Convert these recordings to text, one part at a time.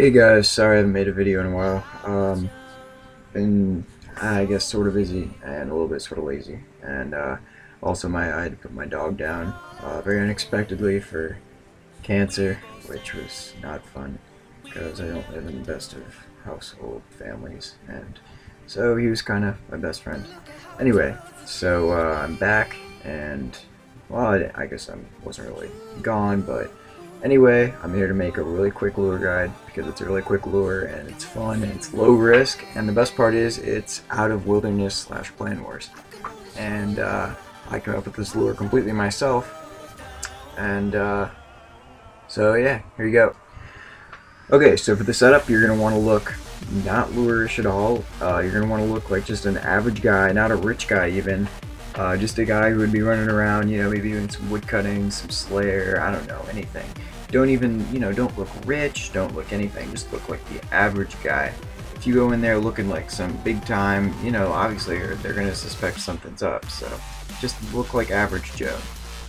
Hey guys, sorry I haven't made a video in a while. Been, I guess, sort of busy and a little bit sort of lazy. And also I had to put my dog down very unexpectedly for cancer, which was not fun because I don't live in the best of household families. And so he was kind of my best friend. Anyway, so I'm back and, well, I guess I wasn't really gone, but anyway, I'm here to make a really quick lure guide because it's a really quick lure and it's fun and it's low risk, and the best part is it's out of wilderness / clan wars. And I came up with this lure completely myself, and so yeah, here you go. Okay, so for the setup, you're going to want to look not lure-ish at all. You're going to want to look like just an average guy, not a rich guy even. Just a guy who would be running around, you know, maybe doing some wood cutting, some slayer, I don't know, anything. Don't even, you know, don't look rich, don't look anything, just look like the average guy. If you go in there looking like some big time, you know, obviously they're going to suspect something's up, so just look like average Joe.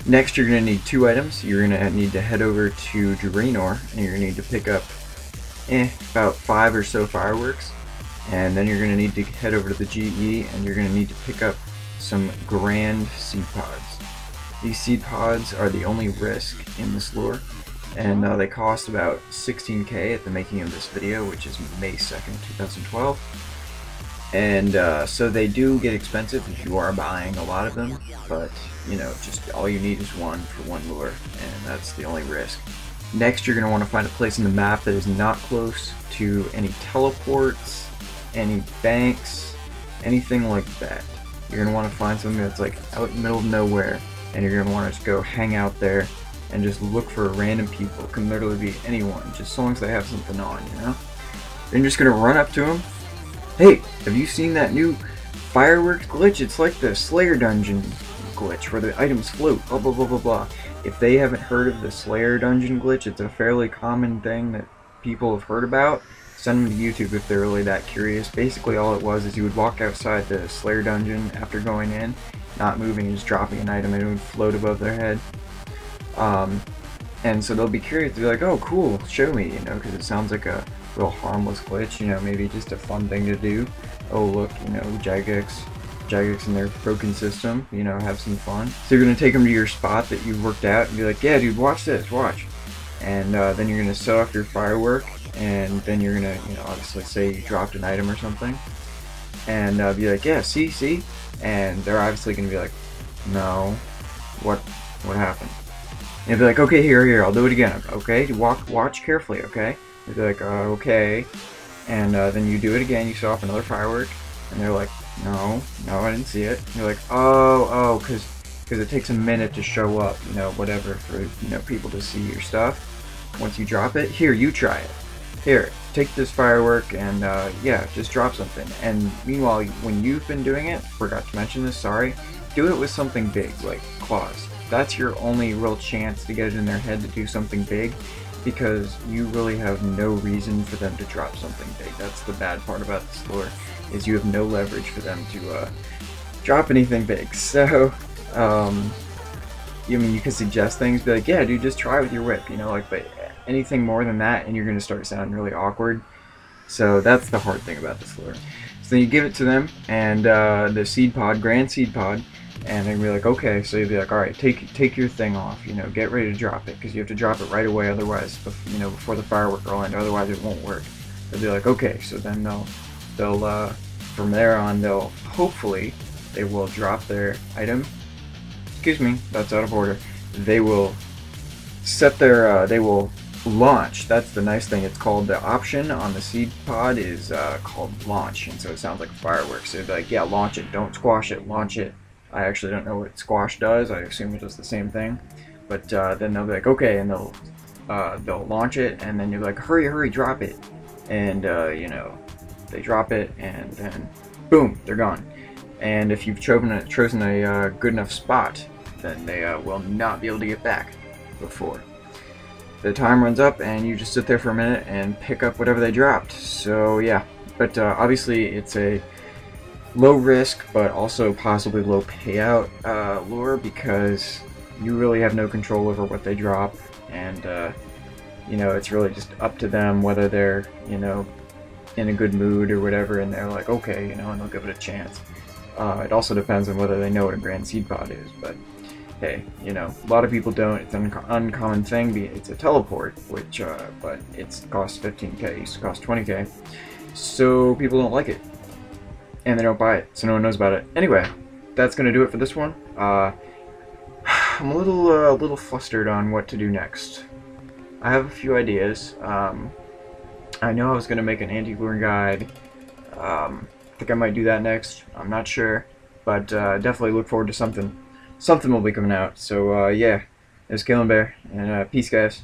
Next, you're going to need two items. You're going to need to head over to Draenor, and you're going to need to pick up about 5 or so fireworks, and then you're going to need to head over to the GE, and you're going to need to pick up some grand seed pods. These seed pods are the only risk in this lure, and they cost about 16k at the making of this video, which is May 2nd, 2012. And so they do get expensive if you are buying a lot of them, but you know, just all you need is one for one lure, and that's the only risk. Next, you're going to want to find a place in the map that is not close to any teleports, any banks, anything like that. You're going to want to find something that's like out in the middle of nowhere, and you're going to want to just go hang out there and just look for random people. It can literally be anyone, just so long as they have something on, you know? Then you're just going to run up to them. Hey, have you seen that new fireworks glitch? It's like the Slayer dungeon glitch where the items float, blah blah blah blah blah. If they haven't heard of the Slayer dungeon glitch, it's a fairly common thing that people have heard about. Send them to YouTube if they're really that curious. Basically all it was is you would walk outside the Slayer dungeon after going in, not moving, just dropping an item, and it would float above their head. And so they'll be curious, they'll be like, oh cool, show me, you know, because it sounds like a real harmless glitch, you know, maybe just a fun thing to do. Oh look, you know, jagex in their broken system, you know, have some fun. So you're going to take them to your spot that you've worked out and be like, yeah dude, watch this, watch. And then you're going to set off your firework, and then you're going to, you know, obviously say you dropped an item or something, and be like, yeah, see? And they're obviously going to be like, no, what happened? And you'll be like, okay, here, I'll do it again. Okay, watch carefully, okay? They'll be like, okay. And then you do it again, you set off another firework, and they're like, no, I didn't see it. And you're like, oh, because it takes a minute to show up, you know, whatever, for, you know, people to see your stuff. Once you drop it, here, you try it. Here, take this firework and, yeah, just drop something. And meanwhile, when you've been doing it, forgot to mention this, sorry, do it with something big, like claws. That's your only real chance to get it in their head to do something big, because you really have no reason for them to drop something big. That's the bad part about this lure, is you have no leverage for them to drop anything big. So, I mean, you can suggest things, be like, yeah dude, just try with your whip, you know, like, but anything more than that and you're going to start sounding really awkward. So that's the hard thing about this lure. So then you give it to them, and the seed pod, grand seed pod, and they'll be like, okay. So you'll be like, alright, take your thing off, you know, get ready to drop it, because you have to drop it right away, otherwise, you know, before the firework will end, otherwise it won't work. They'll be like, okay. So then they'll from there on, hopefully they will drop their item. Excuse me, that's out of order. They will set their, they will launch. That's the nice thing. It's called, the option on the seed pod is called launch, and so it sounds like a firework. So they'd be like, yeah, launch it, don't squash it, launch it. I actually don't know what squash does. I assume it does the same thing. But then they'll be like, okay, and they'll launch it, and then you're like, hurry, drop it. And you know, they drop it, and then boom, they're gone. And if you've chosen a good enough spot, then they will not be able to get back before the time runs up, and you just sit there for a minute and pick up whatever they dropped. So yeah, but obviously it's a low risk but also possibly low payout lure, because you really have no control over what they drop, and you know, it's really just up to them whether they're, you know, in a good mood or whatever, and they're like, okay, you know, and they'll give it a chance. It also depends on whether they know what a grand seed pod is, but hey, you know, a lot of people don't. It's an uncommon thing. It's a teleport, which, but it costs 15k, it used to cost 20k, so people don't like it, and they don't buy it, so no one knows about it. Anyway, that's gonna do it for this one. I'm a little flustered on what to do next. I have a few ideas. I know I was gonna make an anti-lure guide. I think I might do that next. I'm not sure, but definitely look forward to something. Something will be coming out. So yeah, it's Caelan Bear, and peace, guys.